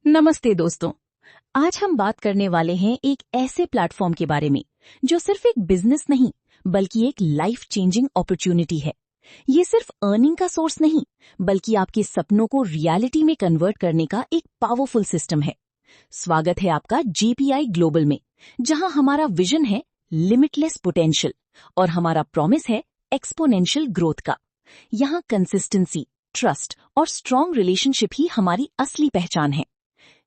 नमस्ते दोस्तों। आज हम बात करने वाले हैं एक ऐसे प्लेटफॉर्म के बारे में जो सिर्फ एक बिजनेस नहीं बल्कि एक लाइफ चेंजिंग अपॉर्चुनिटी है। ये सिर्फ अर्निंग का सोर्स नहीं बल्कि आपके सपनों को रियलिटी में कन्वर्ट करने का एक पावरफुल सिस्टम है। स्वागत है आपका जीपीआई ग्लोबल में, जहां हमारा विजन है लिमिटलेस पोटेंशियल और हमारा प्रॉमिस है एक्सपोनेंशियल ग्रोथ का। यहाँ कंसिस्टेंसी, ट्रस्ट और स्ट्रॉन्ग रिलेशनशिप ही हमारी असली पहचान है।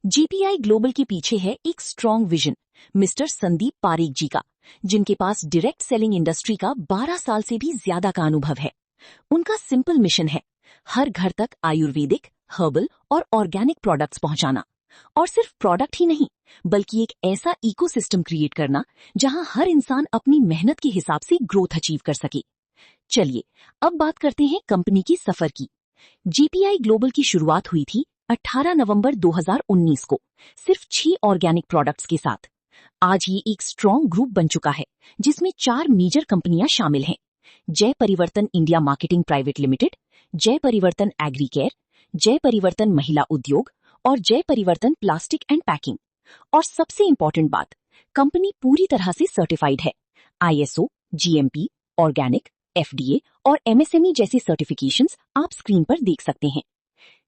जीपीआई ग्लोबल के पीछे है एक strong vision mister Sandeep Parekh ji का, जिनके पास डायरेक्ट सेलिंग इंडस्ट्री का 12 साल से भी ज्यादा का अनुभव है। उनका सिंपल मिशन है हर घर तक आयुर्वेदिक, हर्बल और ऑर्गेनिक प्रोडक्ट्स पहुंचाना। और सिर्फ प्रोडक्ट ही नहीं बल्कि एक ऐसा इकोसिस्टम क्रिएट करना जहां हर इंसान अपनी मेहनत के हिसाब से ग्रोथ अचीव कर सके। चलिए अब बात करते हैं कंपनी की सफर की। जीपीआई ग्लोबल की शुरुआत हुई थी 18 नवंबर 2019 को सिर्फ 6 ऑर्गेनिक प्रोडक्ट्स के साथ। आज ये एक स्ट्रॉन्ग ग्रुप बन चुका है जिसमें 4 मेजर कंपनियां शामिल हैं। जय परिवर्तन इंडिया मार्केटिंग प्राइवेट लिमिटेड, जय परिवर्तन एग्री केयर, जय परिवर्तन महिला उद्योग और जय परिवर्तन प्लास्टिक एंड पैकिंग। और सबसे इम्पोर्टेंट बात, कंपनी पूरी तरह से सर्टिफाइड है। आईएसओ, जीएमपी, ऑर्गेनिक, एफडीए और एमएसएमई जैसे सर्टिफिकेशंस आप स्क्रीन पर देख सकते हैं।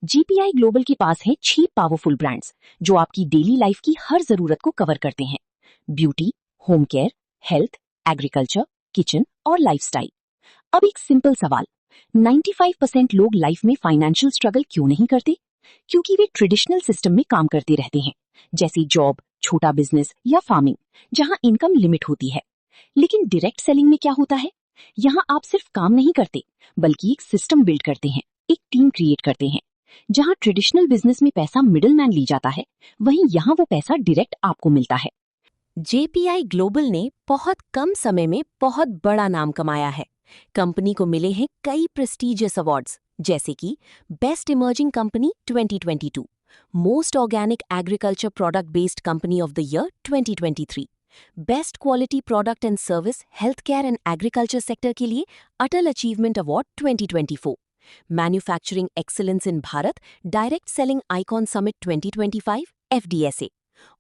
जीपीआई ग्लोबल के पास है 6 पावरफुल ब्रांड्स जो आपकी डेली लाइफ की हर जरूरत को कवर करते हैं। Beauty, home care, health, agriculture, kitchen और लाइफस्टाइल। अब एक सिंपल सवाल, 95% लोग लाइफ में फाइनेंशियल स्ट्रगल क्यों नहीं करते? क्योंकि वे ट्रेडिशनल सिस्टम में काम करते रहते हैं, जैसे जॉब, छोटा बिजनेस या फार्मिंग, जहां इनकम लिमिट होती है। लेकिन डायरेक्ट सेलिंग में क्या होता है? यहाँ आप सिर्फ काम नहीं करते बल्कि एक सिस्टम बिल्ड करते हैं, एक टीम क्रिएट करते हैं। जहाँ ट्रेडिशनल बिजनेस में पैसा मिडिलमैन ली जाता है, वहीं यहाँ वो पैसा डायरेक्ट आपको मिलता है। जेपीआई ग्लोबल ने बहुत कम समय में बहुत बड़ा नाम कमाया है। कंपनी को मिले हैं कई प्रेस्टीजियस अवार्ड्स, जैसे कि best emerging company 2022, most organic agriculture product based company of the year 2023, best quality product and service health care and agriculture sector के लिए Atal achievement award 2024, manufacturing excellence in Bharat direct selling icon summit 2025 FDSA.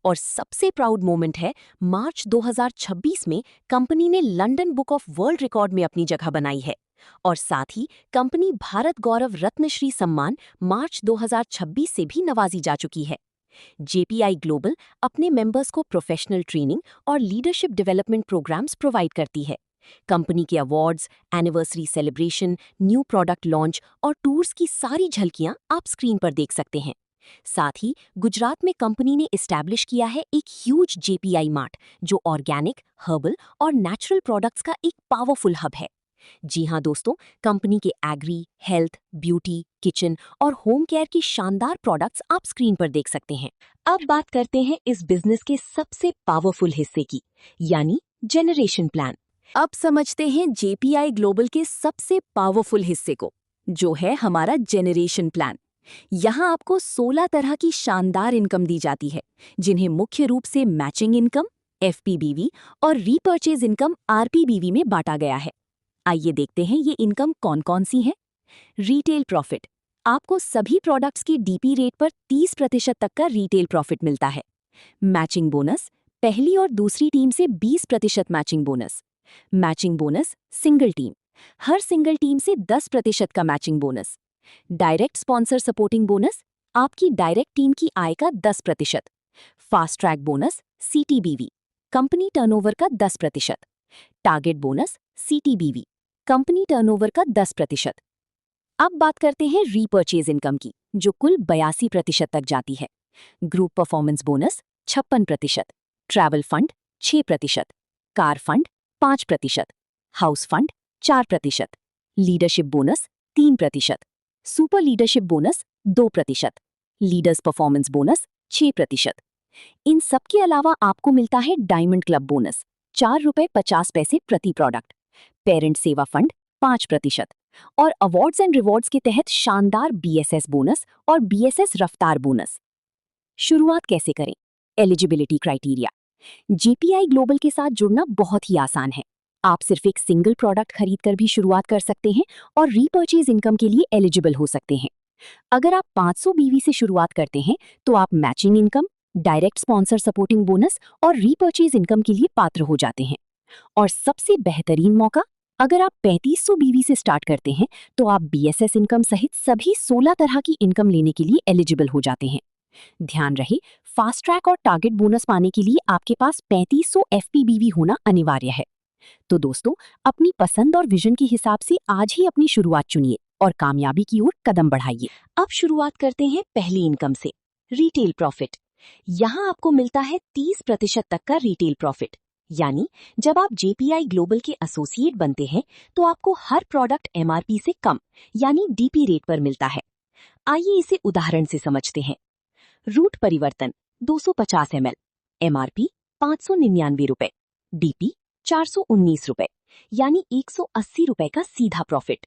और सबसे proud moment है मार्च 2026 में company ने London book of world record में अपनी जगह बनाई है। और साथ ही कंपनी भारत गौरव रत्नश्री सम्मान मार्च 2026 से भी नवाजी जा चुकी है। जेपीआई ग्लोबल अपने मेंबर्स को प्रोफेशनल ट्रेनिंग और लीडरशिप डेवलपमेंट प्रोग्राम्स प्रोवाइड करती है। कंपनी के awards, anniversary celebration, new product launch और टूर्स की सारी झलकियां आप स्क्रीन पर देख सकते हैं। साथ ही गुजरात में कंपनी ने एस्टैब्लिश किया है एक ह्यूज जेपीआई मार्ट, जो ऑर्गेनिक, हर्बल और नेचुरल प्रोडक्ट्स का एक पावरफुल हब है। जी हाँ दोस्तों, कंपनी के एग्री, हेल्थ, ब्यूटी, किचन और होम केयर की शानदार प्रोडक्ट्स आप स्क्रीन पर देख सकते हैं। अब बात करते हैं इस बिजनेस के सबसे पावरफुल हिस्से की, यानी जेनरेशन प्लान। अब समझते हैं जेपीआई ग्लोबल के सबसे पावरफुल हिस्से को, जो है हमारा जेनरेशन प्लान। यहाँ आपको 16 तरह की शानदार इनकम दी जाती है, जिन्हें मुख्य रूप से मैचिंग इनकम, एफपीबीवी और रीपर्चेज इनकम आरपीबीवी में बांटा गया है। आइए देखते हैं ये इनकम कौन कौन सी हैं। रिटेल प्रॉफिट, आपको सभी प्रोडक्ट्स की डीपी रेट पर 30% तक का रिटेल प्रॉफिट मिलता है। मैचिंग बोनस, पहली और दूसरी टीम से 20% matching bonus. Matching bonus single team, हर सिंगल टीम से 10% का matching bonus. Direct sponsor supporting bonus, आपकी डायरेक्ट टीम की आय का 10%। Fast track bonus CTBV, company turnover का 10%। Target bonus CTBV, company turnover का 10%। अब बात करते हैं रीपर्चेज इनकम की, जो कुल 82% तक जाती है। Group performance bonus 56%, travel fund 6%, car fund 5%, house fund 4%, leadership bonus 3%, super leadership bonus 2%, leaders performance bonus 6%। इन सब के अलावा आपको मिलता है डायमंड क्लब बोनस ₹4.50 प्रति प्रोडक्ट, पेरेंट सेवा फंड 5% और अवार्ड्स एंड रिवॉर्ड्स के तहत शानदार बीएसएस बोनस और बीएसएस रफ्तार बोनस। शुरुआत कैसे करें? एलिजिबिलिटी क्राइटेरिया, जीपीआई ग्लोबल के साथ जुड़ना बहुत ही आसान है। आप सिर्फ एक सिंगल प्रोडक्ट खरीदकर भी शुरुआत कर सकते हैं और रीपर्चेज इनकम के लिए एलिजिबल हो सकते हैं। अगर आप 500 बीवी से शुरुआत करते हैं तो आप matching income, direct sponsor supporting bonus और रीपर्चेज इनकम के लिए पात्र हो जाते हैं। और सबसे बेहतरीन मौका, अगर आप 3500 बीवी से स्टार्ट करते हैं तो आप बीएसएस इनकम सहित सभी 16 तरह की इनकम लेने के लिए एलिजिबल हो जाते हैं। ध्यान रहे, फास्ट ट्रैक और टारगेट बोनस पाने के लिए आपके पास 3500 एफपीबीवी होना अनिवार्य है। तो दोस्तों, अपनी पसंद और विजन के हिसाब से आज ही अपनी शुरुआत चुनिए और कामयाबी की ओर कदम बढ़ाइए। अब शुरुआत करते हैं पहली इनकम से, रिटेल प्रॉफिट। यहाँ आपको मिलता है 30% तक का रिटेल प्रॉफिट। यानी जब आप जेपीआई ग्लोबल के एसोसिएट बनते हैं तो आपको हर प्रोडक्ट एमआरपी से कम यानी डीपी रेट पर मिलता है। आइए इसे उदाहरण से समझते हैं। रूट परिवर्तन 250 ml, एमआरपी 599 रुपए, डीपी 419 रुपए, यानी 180 रुपए का सीधा प्रॉफिट।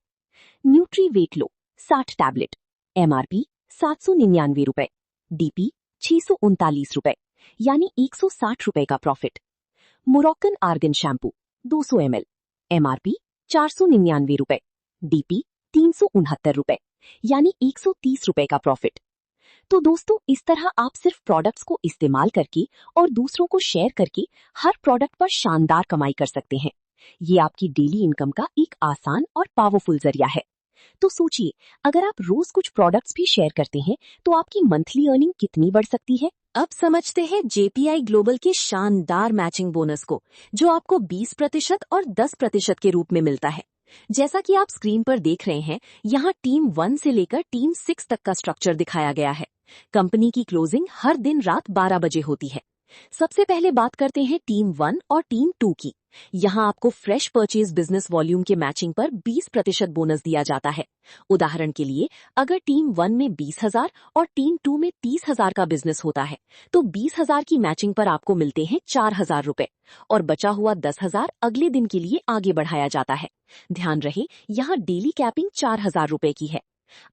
न्यूट्री वेट लो 60 टैबलेट, एमआरपी 799 रुपए, डीपी 639 रुपए, यानी 160 रुपए का profit. Moroccan argon shampoo 200 ml, MRP 499 रुपए, डीपी 369 रुपए, यानी 130 रुपए का प्रॉफिट। तो दोस्तों, इस तरह आप सिर्फ प्रोडक्ट्स को इस्तेमाल करके और दूसरों को शेयर करके हर प्रोडक्ट पर शानदार कमाई कर सकते हैं। ये आपकी डेली इनकम का एक आसान और पावरफुल जरिया है। तो सोचिए, अगर आप रोज कुछ प्रोडक्ट्स भी शेयर करते हैं तो आपकी मंथली अर्निंग कितनी बढ़ सकती है। अब समझते हैं जेपीआई ग्लोबल के शानदार मैचिंग बोनस को, जो आपको 20% और 10% के रूप में मिलता है। जैसा कि आप स्क्रीन पर देख रहे हैं, यहाँ टीम 1 से लेकर टीम 6 तक का स्ट्रक्चर दिखाया गया है। कंपनी की क्लोजिंग हर दिन रात 12 बजे होती है। सबसे पहले बात करते हैं टीम 1 और टीम 2 की। यहाँ आपको फ्रेश परचेज बिजनेस वॉल्यूम के मैचिंग पर 20% बोनस दिया जाता है। उदाहरण के लिए, अगर टीम 1 में 20,000 और टीम 2 में 30,000 का बिजनेस होता है तो 20,000 की मैचिंग पर आपको मिलते हैं 4,000 रुपए और बचा हुआ 10,000 अगले दिन के लिए आगे बढ़ाया जाता है। ध्यान रहे, यहाँ डेली कैपिंग 4,000 रुपए की है।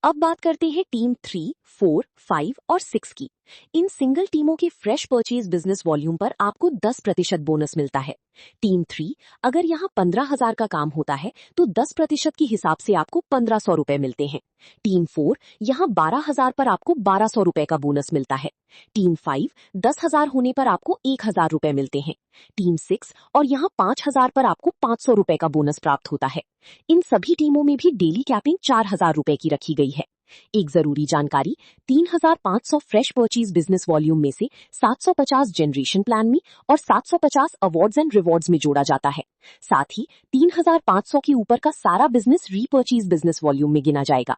अब बात करते हैं टीम 3, 4, 5 और 6 की। इन सिंगल टीमों के फ्रेश परचेज बिजनेस वॉल्यूम पर आपको 10% बोनस मिलता है। टीम 3, अगर यहाँ 15,000 का काम होता है तो 10% के हिसाब से आपको 1,500 रुपए मिलते हैं। टीम 4, यहाँ 12,000 पर आपको 1,200 रुपए का बोनस मिलता है। टीम 5, 10,000 होने पर आपको 1,000 रुपए मिलते हैं। टीम 6 और यहाँ 5,000 पर आपको 500 रुपए का बोनस प्राप्त होता है। इन सभी टीमों में भी डेली कैपिंग 4,000 रुपए की रखी गई है। एक जरूरी जानकारी, 3,500 फ्रेश परचेज बिजनेस वॉल्यूम में से 750 जनरेशन प्लान में और 750 अवार्ड्स एंड रिवॉर्ड्स में जोड़ा जाता है। साथ ही 3,500 के ऊपर का सारा बिजनेस रीपर्चेज बिजनेस वॉल्यूम में गिना जाएगा।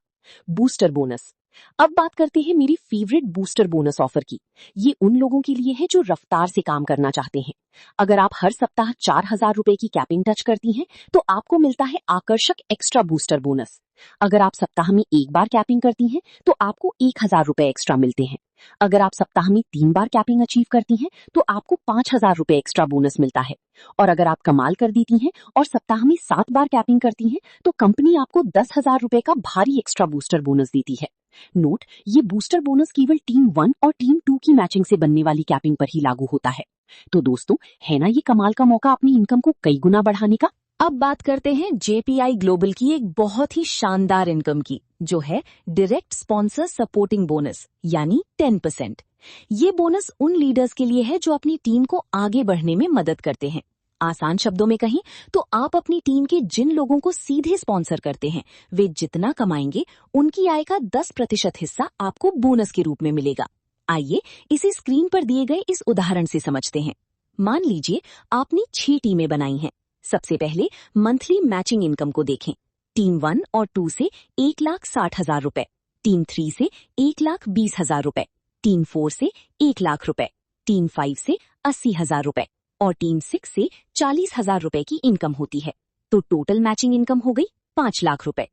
Booster bonus. अब बात करते हैं मेरी फेवरेट बूस्टर बोनस ऑफर की। ये उन लोगों के लिए है जो रफ्तार से काम करना चाहते हैं। अगर आप हर सप्ताह 4,000 रुपए की कैपिंग टच करती हैं तो आपको मिलता है आकर्षक एक्स्ट्रा बूस्टर बोनस। अगर आप सप्ताह में एक बार कैपिंग करती हैं तो आपको 1,000 रुपए एक्स्ट्रा मिलते हैं। अगर आप सप्ताह में 3 बार कैपिंग अचीव करती हैं तो आपको 5,000 रुपए एक्स्ट्रा बोनस मिलता है। और अगर आप कमाल कर देती हैं और सप्ताह में 7 बार कैपिंग करती हैं तो कंपनी आपको 10,000 रुपए का भारी एक्स्ट्रा बूस्टर बोनस देती है। नोट, ये बूस्टर बोनस केवल टीम 1 और टीम 2 की मैचिंग से बनने वाली कैपिंग पर ही लागू होता है। तो दोस्तों, है ना ये कमाल का मौका अपनी इनकम को कई गुना बढ़ाने का। अब बात करते हैं जेपीआई ग्लोबल की एक बहुत ही शानदार इनकम की, जो है डायरेक्ट स्पॉन्सर सपोर्टिंग बोनस यानी 10%। ये बोनस उन लीडर्स के लिए है जो अपनी टीम को आगे बढ़ने में मदद करते हैं। आसान शब्दों में कहें तो आप अपनी टीम के जिन लोगों को सीधे स्पॉन्सर करते हैं, वे जितना कमाएंगे उनकी आय का 10% हिस्सा आपको बोनस के रूप में मिलेगा। आइए इसे स्क्रीन पर दिए गए इस उदाहरण से समझते हैं। मान लीजिए आपने 6 टीमें बनाई हैं। सबसे पहले मंथली मैचिंग इनकम को देखें। टीम 1 और 2 से 1,60,000 रुपए, टीम 3 से 1,20,000 रुपए, टीम 4 से 1,00,000 रुपए, टीम 5 से 80,000 रुपए और टीम 6 से 40,000 रुपए की इनकम होती है। तो टोटल मैचिंग इनकम हो गई 5 लाख रुपए।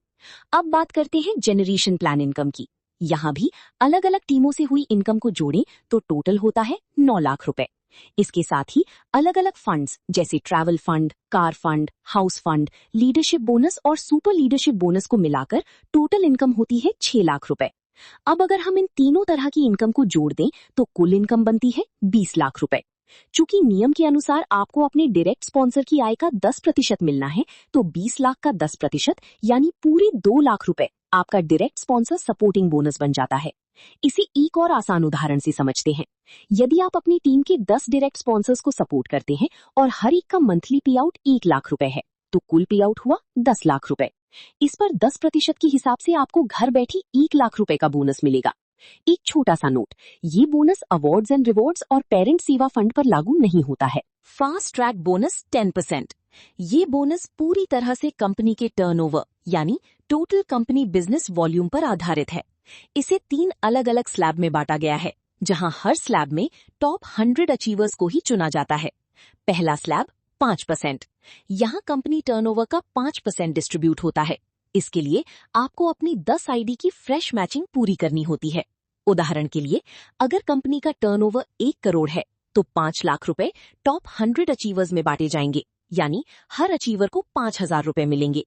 अब बात करते हैं जनरेशन प्लान इनकम की। यहाँ भी अलग अलग टीमों से हुई इनकम को जोड़ें तो टोटल होता है 9 लाख रुपए। इसके साथ ही अलग अलग फंड्स जैसे travel fund, car fund, house fund, leadership bonus और सुपर लीडरशिप बोनस को मिलाकर टोटल इनकम होती है 6 लाख रुपए। अब अगर हम इन तीनों तरह की इनकम को जोड़ दें तो कुल इनकम बनती है 20 लाख रुपए। चूंकि नियम के अनुसार आपको अपने डायरेक्ट स्पॉन्सर की आय का 10% मिलना है, तो 20 लाख का 10% यानी पूरे 2 लाख रुपए आपका डायरेक्ट स्पॉन्सर सपोर्टिंग बोनस बन जाता है। इसे एक और आसान उदाहरण से समझते हैं। यदि आप अपनी टीम के 10 डायरेक्ट स्पॉन्सर्स को सपोर्ट करते हैं और हर एक का मंथली पे आउट 1 लाख रुपए है, तो कुल पे आउट हुआ 10 लाख रुपए। इस पर 10% के हिसाब से आपको घर बैठी 1 लाख रुपए का बोनस मिलेगा। एक छोटा सा नोट, ये बोनस अवार्ड्स एंड रिवॉर्ड्स और पेरेंट सेवा फंड पर लागू नहीं होता है। Fast track bonus 10%। ये बोनस पूरी तरह से कंपनी के टर्नओवर यानी टोटल कंपनी बिजनेस वॉल्यूम पर आधारित है। इसे 3 अलग अलग स्लैब में बांटा गया है, जहां हर स्लैब में टॉप 100 अचीवर्स को ही चुना जाता है। पहला स्लैब 5%। यहाँ कंपनी टर्नओवर का 5% डिस्ट्रीब्यूट होता है। इसके लिए आपको अपनी 10 आईडी की फ्रेश मैचिंग पूरी करनी होती है। उदाहरण के लिए, अगर कंपनी का टर्नओवर 1 करोड़ है, तो 5 लाख रुपए टॉप 100 अचीवर्स में बांटे जाएंगे, यानी हर अचीवर को 5,000 रुपए मिलेंगे।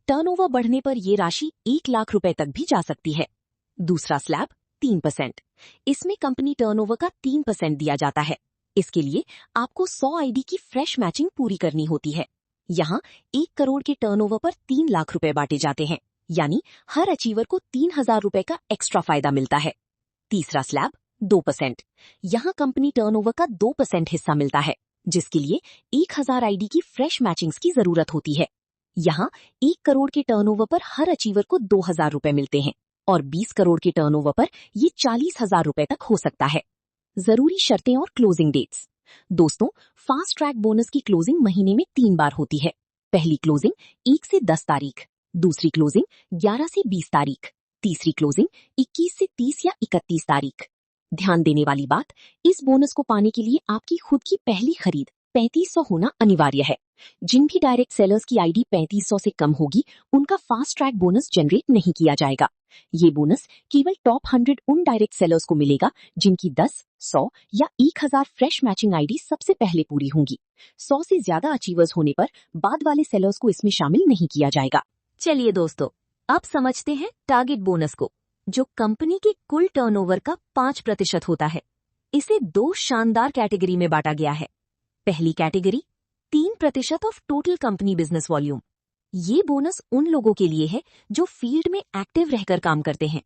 टर्नओवर बढ़ने पर ये राशि 1 लाख रुपए तक भी जा सकती है। दूसरा स्लैब 3%। इसमें कंपनी टर्नओवर का 3% दिया जाता है। इसके लिए आपको 100 आईडी की फ्रेश मैचिंग पूरी करनी होती है। यहाँ 1 करोड़ के टर्नओवर पर 3 लाख रुपए बांटे जाते हैं, यानी हर अचीवर को 3,000 रुपए का एक्स्ट्रा फायदा मिलता है। तीसरा स्लैब 2%। यहाँ कंपनी टर्नओवर का 2% हिस्सा मिलता है, जिसके लिए 1000 आईडी की फ्रेश मैचिंग्स की जरूरत होती है। यहाँ 1 करोड़ के टर्नओवर पर हर अचीवर को 2,000 रुपए मिलते हैं और 20 करोड़ के टर्नओवर पर ये 40,000 रुपए तक हो सकता है। जरूरी शर्तें और क्लोजिंग डेट्स। दोस्तों, फास्ट ट्रैक बोनस की क्लोजिंग महीने में 3 बार होती है। पहली क्लोजिंग 1 से 10 तारीख, दूसरी क्लोजिंग 11 से 20 तारीख, तीसरी क्लोजिंग 21 से 30 या 31 तारीख। ध्यान देने वाली बात, इस बोनस को पाने के लिए आपकी खुद की पहली खरीद 3500 होना अनिवार्य है। जिन भी डायरेक्ट सेलर्स की आईडी 3500 से कम होगी, उनका फास्ट ट्रैक बोनस जनरेट नहीं किया जाएगा। ये बोनस केवल टॉप 100 उन डायरेक्ट सेलर्स को मिलेगा जिनकी 10, 100 या 1000 फ्रेश मैचिंग आईडी सबसे पहले पूरी होंगी। 100 से ज्यादा अचीवर्स होने पर बाद वाले सेलर्स को इसमें शामिल नहीं किया जाएगा। चलिए दोस्तों, अब समझते हैं टारगेट बोनस को, जो कंपनी के कुल टर्नओवर का 5% होता है। इसे 2 शानदार कैटेगरी में बांटा गया है। पहली category 3% of total company business volume. ये बोनस उन लोगों के लिए है जो फील्ड में एक्टिव रहकर काम करते हैं।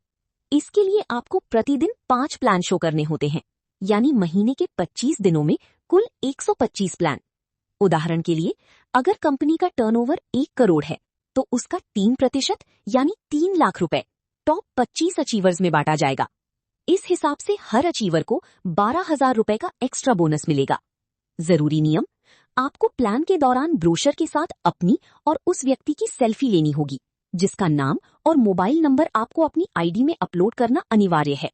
इसके लिए आपको प्रतिदिन 5 प्लान शो करने होते हैं, यानी महीने के 25 दिनों में कुल 125 प्लान। उदाहरण के लिए, अगर कंपनी का टर्नओवर 1 करोड़ है, तो उसका 3% यानी 3 लाख रुपए टॉप 25 अचीवर्स में बांटा जाएगा। इस हिसाब से हर अचीवर को 12,000 रुपए का एक्स्ट्रा बोनस मिलेगा। जरूरी नियम, आपको प्लान के दौरान ब्रोशर के साथ अपनी और उस व्यक्ति की सेल्फी लेनी होगी, जिसका नाम और मोबाइल नंबर आपको अपनी आईडी में अपलोड करना अनिवार्य है।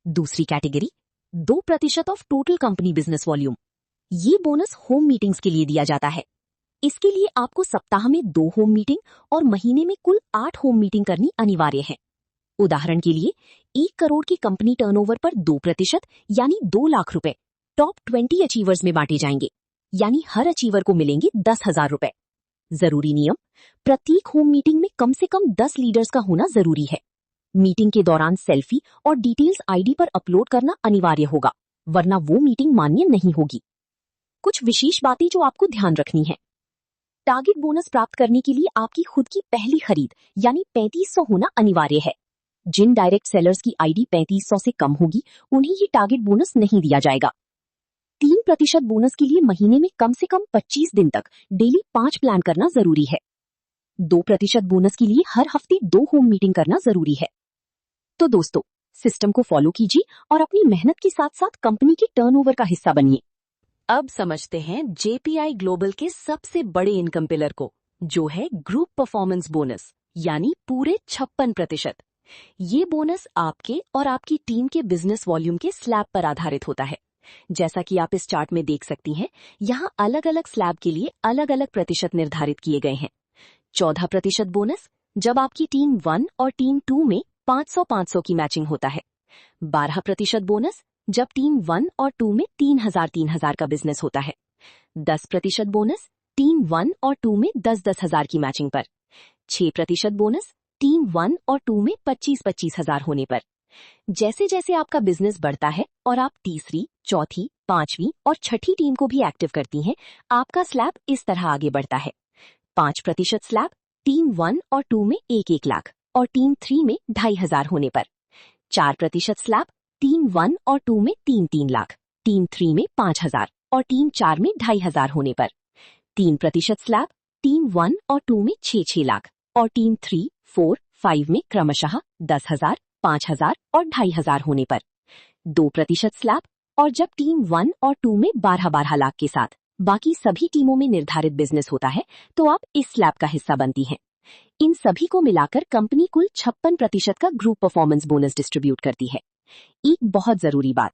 दूसरी category 2% of total company business volume. ये बोनस होम मीटिंग्स के लिए दिया जाता है। इसके लिए आपको सप्ताह में 2 होम मीटिंग और महीने में कुल 8 होम मीटिंग करनी अनिवार्य है। उदाहरण के लिए, 1 करोड़ की कंपनी टर्नओवर पर 2% यानी 2 लाख रुपए टॉप 20 अचीवर्स में बांटे जाएंगे, यानी हर अचीवर को मिलेंगे 10,000 रुपए। जरूरी नियम, प्रत्येक होम मीटिंग में कम से कम 10 लीडर्स का होना जरूरी है। मीटिंग के दौरान सेल्फी और डिटेल्स आईडी पर अपलोड करना अनिवार्य होगा, वरना वो मीटिंग मान्य नहीं होगी। कुछ विशेष बातें जो आपको ध्यान रखनी है। टारगेट बोनस प्राप्त करने के लिए आपकी खुद की पहली खरीद यानी 3500 होना अनिवार्य है। जिन डायरेक्ट सेलर्स की आईडी 3500 से कम होगी, उन्हें ये टारगेट बोनस नहीं दिया जाएगा। 3% बोनस के लिए महीने में कम से कम 25 दिन तक डेली 5 प्लान करना जरूरी है। 2% बोनस के लिए हर हफ्ते 2 होम मीटिंग करना जरूरी है। तो दोस्तों, सिस्टम को फॉलो कीजिए और अपनी मेहनत के साथ साथ कंपनी के टर्नओवर का हिस्सा बनिए। अब समझते हैं जेपीआई ग्लोबल के सबसे बड़े इनकम पिलर को, जो है ग्रुप परफॉर्मेंस बोनस, यानी पूरे 56%। ये बोनस आपके और आपकी टीम के बिजनेस वॉल्यूम के स्लैब पर आधारित होता है। जैसा कि आप इस चार्ट में देख सकती हैं, यहाँ अलग अलग स्लैब के लिए अलग अलग प्रतिशत निर्धारित किए गए हैं। 14% बोनस जब आपकी टीम 1 और टीम 2 में 500-500 की मैचिंग होता है। 12% बोनस जब टीम 1 और 2 में 3,000-3,000 का बिजनेस होता है। 10% बोनस टीम 1 और 2 में 10-10 हजार की मैचिंग पर। 6% बोनस टीम 1 और 2 में 25-25 हजार होने पर। जैसे जैसे आपका बिजनेस बढ़ता है और आप तीसरी, चौथी, 5वीं और 6ठी टीम को भी एक्टिव करती हैं, आपका स्लैब इस तरह आगे बढ़ता है। 5% स्लैब टीम 1 और 2 में 1-1 लाख और टीम 3 में 2,500 होने पर। 4% स्लैब टीम 1 और 2 में 3-3 लाख, टीम 3 में 5,000 और टीम 4 में 2,500 होने पर। 3% स्लैब टीम 1 और 2 में 6-6 लाख और टीम 3, 4, 5 में क्रमशः 10,000, 5,000 और 2,500 होने पर। 2% स्लैब और जब टीम 1 और 2 में 12-12 लाख के साथ बाकी सभी टीमों में निर्धारित बिजनेस होता है तो आप इस स्लैब का हिस्सा बनती हैं। इन सभी को मिलाकर कंपनी कुल 56% का ग्रुप परफॉर्मेंस बोनस डिस्ट्रीब्यूट करती है। एक बहुत जरूरी बात,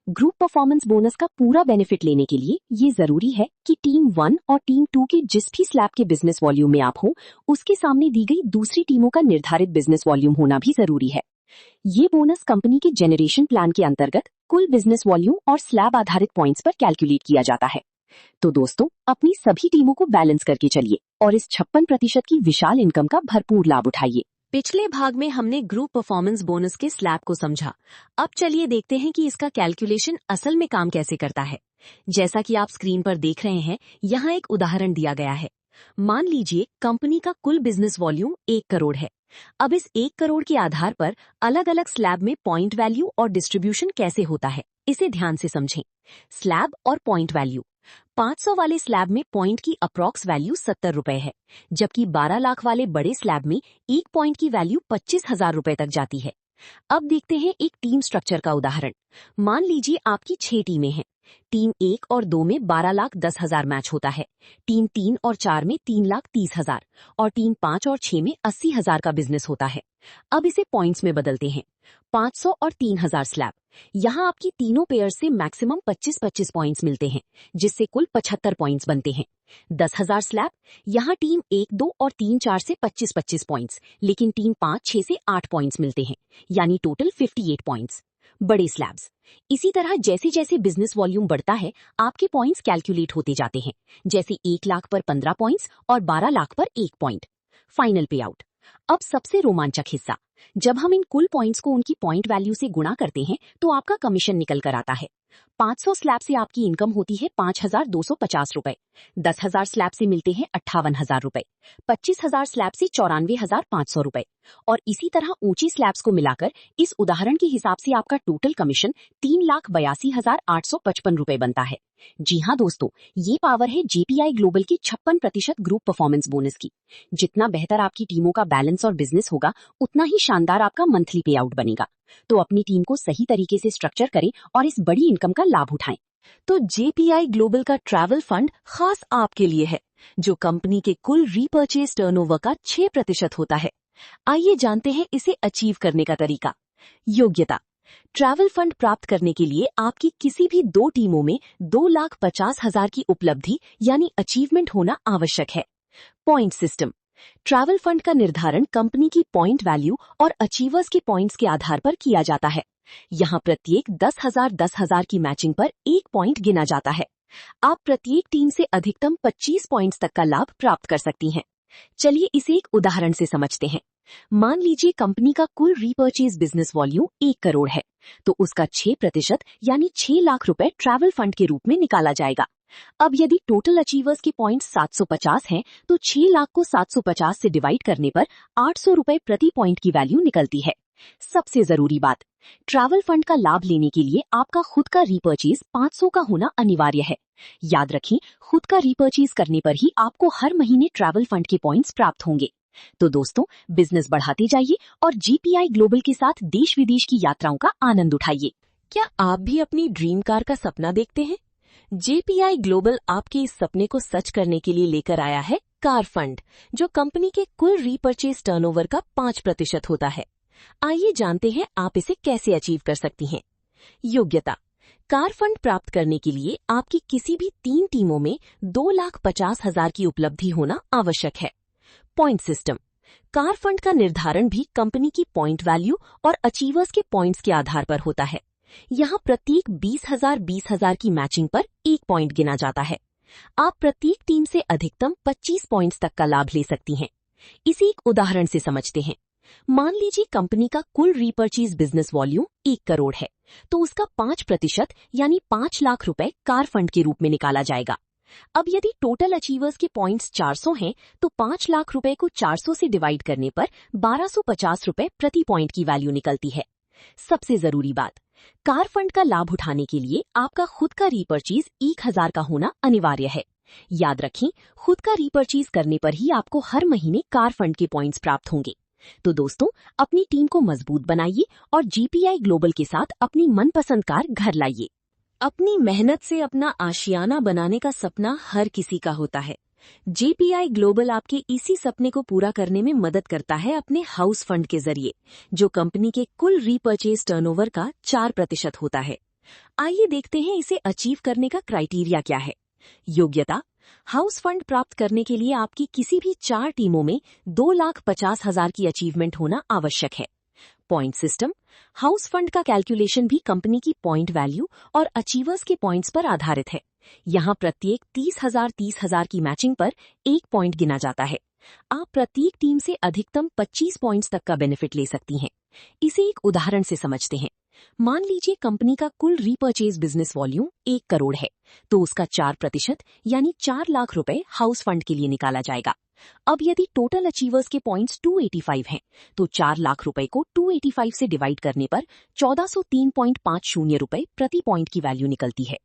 ग्रुप परफॉर्मेंस बोनस का पूरा बेनिफिट लेने के लिए ये जरूरी है कि टीम 1 और टीम 2 के जिस भी स्लैब के बिजनेस वॉल्यूम में आप हो, उसके सामने दी गई दूसरी टीमों का निर्धारित बिजनेस वॉल्यूम होना भी जरूरी है। ये बोनस कंपनी के जेनरेशन प्लान के अंतर्गत कुल बिजनेस वॉल्यूम और स्लैब आधारित पॉइंट्स पर कैलकुलेट किया जाता है। तो दोस्तों, अपनी सभी टीमों को बैलेंस करके चलिए और इस 56% की विशाल इनकम का भरपूर लाभ उठाइए। पिछले भाग में हमने ग्रुप परफॉर्मेंस बोनस के स्लैब को समझा। अब चलिए देखते हैं कि इसका कैलकुलेशन असल में काम कैसे करता है। जैसा कि आप स्क्रीन पर देख रहे हैं, यहाँ एक उदाहरण दिया गया है। मान लीजिए कंपनी का कुल बिजनेस वॉल्यूम 1 करोड़ है। अब इस 1 करोड़ के आधार पर अलग अलग स्लैब में पॉइंट वैल्यू और डिस्ट्रीब्यूशन कैसे होता है, इसे ध्यान से समझें। स्लैब और पॉइंट वैल्यू। 500 वाले स्लैब में पॉइंट की अप्रॉक्स वैल्यू 70 रुपए है, जबकि 12 लाख वाले बड़े स्लैब में एक पॉइंट की वैल्यू 25,000 रुपए तक जाती है। अब देखते हैं एक टीम स्ट्रक्चर का उदाहरण। मान लीजिए आपकी 6 टीमें हैं। टीम 1 और 2 में 12,10,000 मैच होता है, टीम 3 और 4 में 3,30,000 और टीम 5 और 6 में 80,000 का बिजनेस होता है। अब इसे पॉइंट्स में बदलते हैं। 500 और 3,000 स्लैब। यहाँ आपकी तीनों पेयर से मैक्सिमम 25-25 पॉइंट्स मिलते हैं, जिससे कुल 75 पॉइंट्स बनते हैं। 10,000 स्लैब। यहाँ टीम 1, 2 और 3, 4 से 25-25 पॉइंट्स, लेकिन टीम 5, 6 से 8 पॉइंट्स मिलते हैं, यानी टोटल 58 पॉइंट्स। बड़े स्लैब्स। इसी तरह जैसे जैसे बिजनेस वॉल्यूम बढ़ता है, आपके पॉइंट्स कैलकुलेट होते जाते हैं, जैसे 1 लाख पर 15 पॉइंट्स और 12 लाख पर 1 पॉइंट। फाइनल पे आउट। अब सबसे रोमांचक हिस्सा, जब हम इन कुल पॉइंट्स को उनकी पॉइंट वैल्यू से गुणा करते हैं तो आपका कमीशन निकल कर आता है। 500 स्लैब से आपकी इनकम होती है 5,250 रुपए, 10,000 स्लैब से मिलते हैं 58,000 रुपए, 25,000 स्लैब से 94,500 रुपए और इसी तरह ऊंची स्लैब्स को मिलाकर इस उदाहरण के हिसाब से आपका टोटल कमीशन 3,82,855 रुपए बनता है। जी हाँ दोस्तों, ये पावर है जेपीआई ग्लोबल की 56% ग्रुप परफॉर्मेंस बोनस की। जितना बेहतर आपकी टीमों का बैलेंस और बिजनेस होगा, उतना ही शानदार आपका मंथली पे आउट बनेगा। तो अपनी टीम को सही तरीके से स्ट्रक्चर करें और इस बड़ी इनकम का लाभ उठाएं। तो जेपीआई ग्लोबल का ट्रैवल फंड खास आपके लिए है, जो कंपनी के कुल रीपर्चेज टर्नओवर का 6% होता है। आइए जानते हैं इसे अचीव करने का तरीका। योग्यता। ट्रैवल फंड प्राप्त करने के लिए आपकी किसी भी 2 टीमों में 2,50,000 की उपलब्धि यानी अचीवमेंट होना आवश्यक है। Point system. ट्रैवल फंड का निर्धारण कंपनी की पॉइंट वैल्यू और अचीवर्स के पॉइंट्स के आधार पर किया जाता है। यहाँ प्रत्येक 10,000 की मैचिंग पर 1 पॉइंट गिना जाता है। आप प्रत्येक टीम से अधिकतम 25 पॉइंट्स तक का लाभ प्राप्त कर सकती हैं। चलिए इसे एक उदाहरण से समझते हैं। मान लीजिए कंपनी का कुल रीपर्चेज बिजनेस वॉल्यूम 1 करोड़ है, तो उसका 6% यानी 6 लाख रुपए ट्रैवल फंड के रूप में निकाला जाएगा। अब यदि टोटल अचीवर्स के पॉइंट 750 हैं, तो 6 लाख को 750 से डिवाइड करने पर 800 रुपए प्रति पॉइंट की वैल्यू निकलती है। सबसे जरूरी बात, ट्रैवल फंड का लाभ लेने के लिए आपका खुद का रीपर्चेज 500 का होना अनिवार्य है। याद रखें, खुद का रीपर्चेज करने पर ही आपको हर महीने ट्रैवल फंड के पॉइंट्स प्राप्त होंगे। तो दोस्तों, बिजनेस बढ़ाते जाइए और जीपीआई ग्लोबल के साथ देश विदेश की यात्राओं का आनंद उठाइए। क्या आप भी अपनी ड्रीम कार का सपना देखते हैं? जेपीआई ग्लोबल आपके इस सपने को सच करने के लिए लेकर आया है कार फंड, जो कंपनी के कुल रीपर्चेज टर्नओवर का 5% होता है। आइए जानते हैं आप इसे कैसे अचीव कर सकती हैं। योग्यता। कार फंड प्राप्त करने के लिए आपकी किसी भी 3 टीमों में 2,50,000 की उपलब्धि होना आवश्यक है। Point system. कार फंड का निर्धारण भी कंपनी की पॉइंट वैल्यू और अचीवर्स के पॉइंट्स के आधार पर होता है। यहाँ प्रत्येक 20,000 की मैचिंग पर 1 पॉइंट गिना जाता है। आप प्रत्येक टीम से अधिकतम 25 पॉइंट्स तक का लाभ ले सकती हैं। इसे एक उदाहरण से समझते हैं। मान लीजिए कंपनी का कुल रीपर्चेज बिजनेस वॉल्यूम 1 करोड़ है, तो उसका 5% यानी 5 लाख रुपए कार फंड के रूप में निकाला जाएगा। अब यदि टोटल अचीवर्स के पॉइंट्स 400 हैं, तो 5 लाख रुपए को 400 से डिवाइड करने पर 1250 रुपए प्रति पॉइंट की वैल्यू निकलती है। सबसे जरूरी बात, कार फंड का लाभ उठाने के लिए आपका खुद का रीपर्चेज 1000 का होना अनिवार्य है। याद रखें, खुद का रीपर्चेज करने पर ही आपको हर महीने कार फंड के पॉइंट्स प्राप्त होंगे। तो दोस्तों, अपनी टीम को मजबूत बनाइए और जीपीआई ग्लोबल के साथ अपनी मनपसंद कार घर लाइए। अपनी मेहनत से अपना आशियाना बनाने का सपना हर किसी का होता है। जेपीआई ग्लोबल आपके इसी सपने को पूरा करने में मदद करता है अपने हाउस फंड के जरिए, जो कंपनी के कुल रीपर्चेज टर्नओवर का 4% होता है। आइए देखते हैं इसे अचीव करने का क्राइटेरिया क्या है। योग्यता, हाउस फंड प्राप्त करने के लिए आपकी किसी भी 4 टीमों में 2,50,000 की अचीवमेंट होना आवश्यक है। पॉइंट सिस्टम, हाउस फंड का कैलकुलेशन भी कंपनी की पॉइंट वैल्यू और अचीवर्स के पॉइंट्स पर आधारित है। यहाँ प्रत्येक 30,000 की मैचिंग पर 1 पॉइंट गिना जाता है। आप प्रत्येक टीम से अधिकतम 25 पॉइंट्स तक का बेनिफिट ले सकती हैं। इसे एक उदाहरण से समझते हैं। मान लीजिए कंपनी का कुल रीपर्चेज बिजनेस वॉल्यूम 1 करोड़ है, तो उसका 4% यानी 4 लाख रुपए हाउस फंड के लिए निकाला जाएगा। अब यदि टोटल अचीवर्स के पॉइंट्स 285 हैं, तो 4 लाख रुपए को 285 से डिवाइड करने पर 1403.50 रुपए प्रति पॉइंट की वैल्यू निकलती है।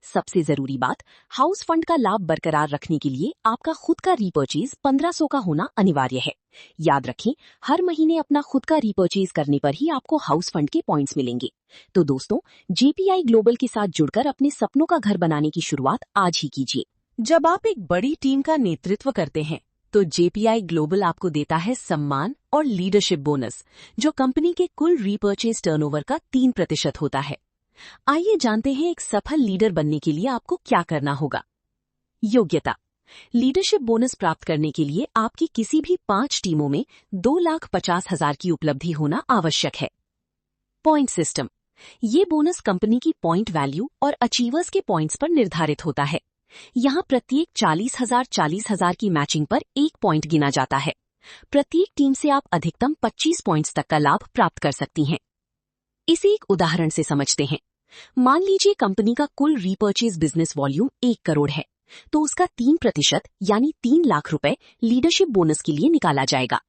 सबसे जरूरी बात, हाउस फंड का लाभ बरकरार रखने के लिए आपका खुद का रीपर्चेज 1500 का होना अनिवार्य है। याद रखें, हर महीने अपना खुद का रीपर्चेज करने पर ही आपको हाउस फंड के पॉइंट्स मिलेंगे। तो दोस्तों, जेपीआई ग्लोबल के साथ जुड़कर अपने सपनों का घर बनाने की शुरुआत आज ही कीजिए। जब आप एक बड़ी टीम का नेतृत्व करते हैं, तो जेपीआई ग्लोबल आपको देता है सम्मान और लीडरशिप बोनस, जो कंपनी के कुल रीपर्चेज टर्नओवर का 3% होता है। आइए जानते हैं एक सफल लीडर बनने के लिए आपको क्या करना होगा। योग्यता, लीडरशिप बोनस प्राप्त करने के लिए आपकी किसी भी 5 टीमों में 2,50,000 की उपलब्धि होना आवश्यक है। पॉइंट सिस्टम, ये बोनस कंपनी की पॉइंट वैल्यू और अचीवर्स के पॉइंट्स पर निर्धारित होता है। यहाँ प्रत्येक 40,000 की मैचिंग पर 1 पॉइंट गिना जाता है। प्रत्येक टीम से आप अधिकतम 25 पॉइंट्स तक का लाभ प्राप्त कर सकती हैं। इसे एक उदाहरण से समझते हैं। मान लीजिए कंपनी का कुल रीपर्चेज बिजनेस वॉल्यूम 1 करोड़ है, तो उसका 3% यानी 3 लाख रुपए लीडरशिप बोनस के लिए निकाला जाएगा।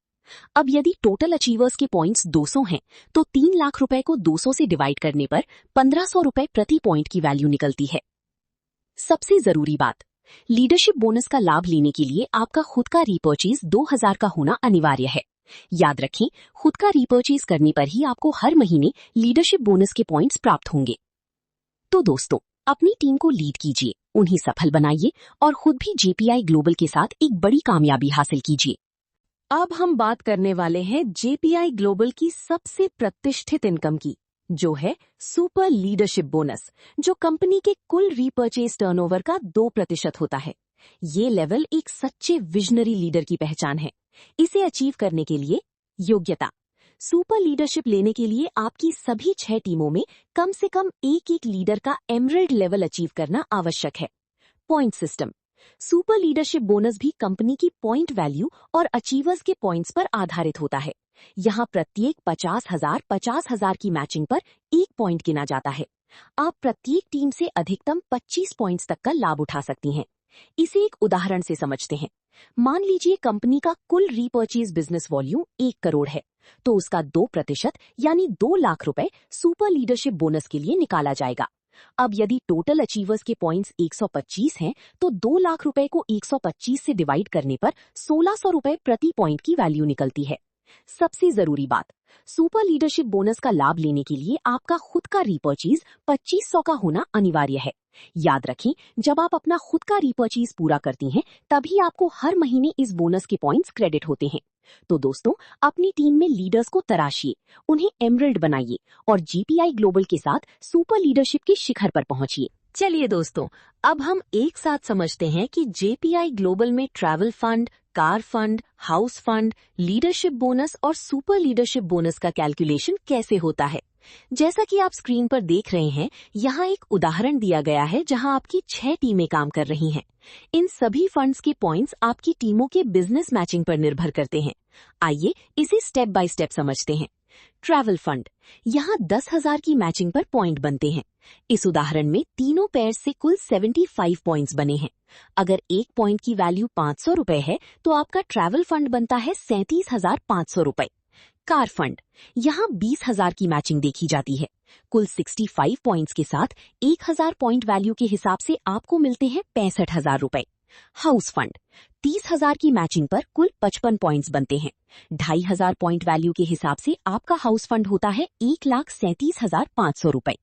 अब यदि टोटल अचीवर्स के पॉइंट्स 200 हैं, तो 3 लाख रुपए को 200 से डिवाइड करने पर 1500 रुपए प्रति पॉइंट की वैल्यू निकलती है। सबसे जरूरी बात, लीडरशिप बोनस का लाभ लेने के लिए आपका खुद का रीपर्चेज 2000 का होना अनिवार्य है। याद रखें, खुद का रीपर्चेज करने पर ही आपको हर महीने लीडरशिप बोनस के पॉइंट्स प्राप्त होंगे। तो दोस्तों, अपनी टीम को लीड कीजिए, उन्हें सफल बनाइए और खुद भी जेपीआई ग्लोबल के साथ एक बड़ी कामयाबी हासिल कीजिए। अब हम बात करने वाले हैं जेपीआई ग्लोबल की सबसे प्रतिष्ठित इनकम की, जो है सुपर लीडरशिप बोनस, जो कंपनी के कुल रीपर्चेज टर्नओवर का 2% होता है। ये लेवल एक सच्चे विजनरी लीडर की पहचान है। इसे अचीव करने के लिए योग्यता, सुपर लीडरशिप लेने के लिए आपकी सभी 6 टीमों में कम से कम एक लीडर का एमरल्ड लेवल अचीव करना आवश्यक है। Point system, super leadership bonus भी कंपनी की पॉइंट वैल्यू और अचीवर्स के पॉइंट्स पर आधारित होता है। यहाँ प्रत्येक 50,000 की मैचिंग पर 1 पॉइंट गिना जाता है। आप प्रत्येक टीम से अधिकतम 25 पॉइंट्स तक का लाभ उठा सकती हैं। इसे एक उदाहरण से समझते हैं। मान लीजिए कंपनी का कुल रीपर्चेज बिजनेस वॉल्यूम 1 करोड़ है, तो उसका 2% यानी 2 लाख रुपए सुपर लीडरशिप बोनस के लिए निकाला जाएगा। अब यदि टोटल अचीवर्स के पॉइंट्स 125 हैं, तो 2 लाख रुपए को 125 से डिवाइड करने पर 1600 रुपए प्रति पॉइंट की वैल्यू निकलती है। सबसे जरूरी बात, सुपर लीडरशिप बोनस का लाभ लेने के लिए आपका खुद का रीपर्चेज 2500 का होना अनिवार्य है। याद रखें, जब आप अपना खुद का रीपर्चेज पूरा करती हैं, तभी आपको हर महीने इस बोनस के पॉइंट्स क्रेडिट होते हैं। तो दोस्तों, अपनी टीम में लीडर्स को तराशिए, उन्हें एमरल्ड बनाइए और जीपीआई ग्लोबल के साथ सुपर लीडरशिप के शिखर पर पहुंचिए। चलिए दोस्तों, अब हम एक साथ समझते हैं कि जेपीआई ग्लोबल में travel fund, car fund, house fund, leadership bonus और सुपर लीडरशिप बोनस का कैलकुलेशन कैसे होता है। जैसा कि आप स्क्रीन पर देख रहे हैं, यहाँ एक उदाहरण दिया गया है जहाँ आपकी 6 टीमें काम कर रही हैं। इन सभी फंड्स के पॉइंट्स आपकी टीमों के बिजनेस मैचिंग पर निर्भर करते हैं। आइए इसे स्टेप बाय स्टेप समझते हैं। ट्रैवल फंड, यहाँ 10,000 की मैचिंग पर पॉइंट बनते हैं। इस उदाहरण में तीनों पेयर से कुल 75 पॉइंट्स बने हैं। अगर एक पॉइंट की वैल्यू 500 रुपए है तो आपका ट्रैवल फंड बनता है 37,500 रुपए। कार फंड, यहाँ 20,000 की मैचिंग देखी जाती है। कुल 65 पॉइंट्स के साथ 1,000 पॉइंट वैल्यू के हिसाब से आपको मिलते हैं 65,000 रुपए। हाउस फंड, 30,000 की मैचिंग पर कुल 55 पॉइंट्स बनते हैं। 2,500 पॉइंट वैल्यू के हिसाब से आपका हाउस फंड होता है 1,37,500 रुपए।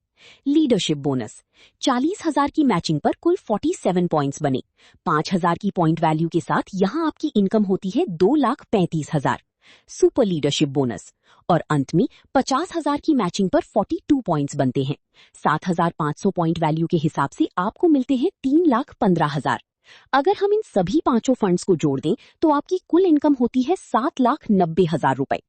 लीडरशिप बोनस, 40,000 की मैचिंग पर कुल 47 पॉइंट्स बने। 5,000 की पॉइंट वैल्यू के साथ यहाँ आपकी इनकम होती है 2,35,000। सुपर लीडरशिप बोनस और अंत में 50,000 की मैचिंग पर 42 पॉइंट्स बनते हैं। 7,500 पॉइंट वैल्यू के हिसाब से आपको मिलते हैं 3,15,000। अगर हम इन सभी पांचों फंड्स को जोड़ दें तो आपकी कुल इनकम होती है 7,90,000 रुपए।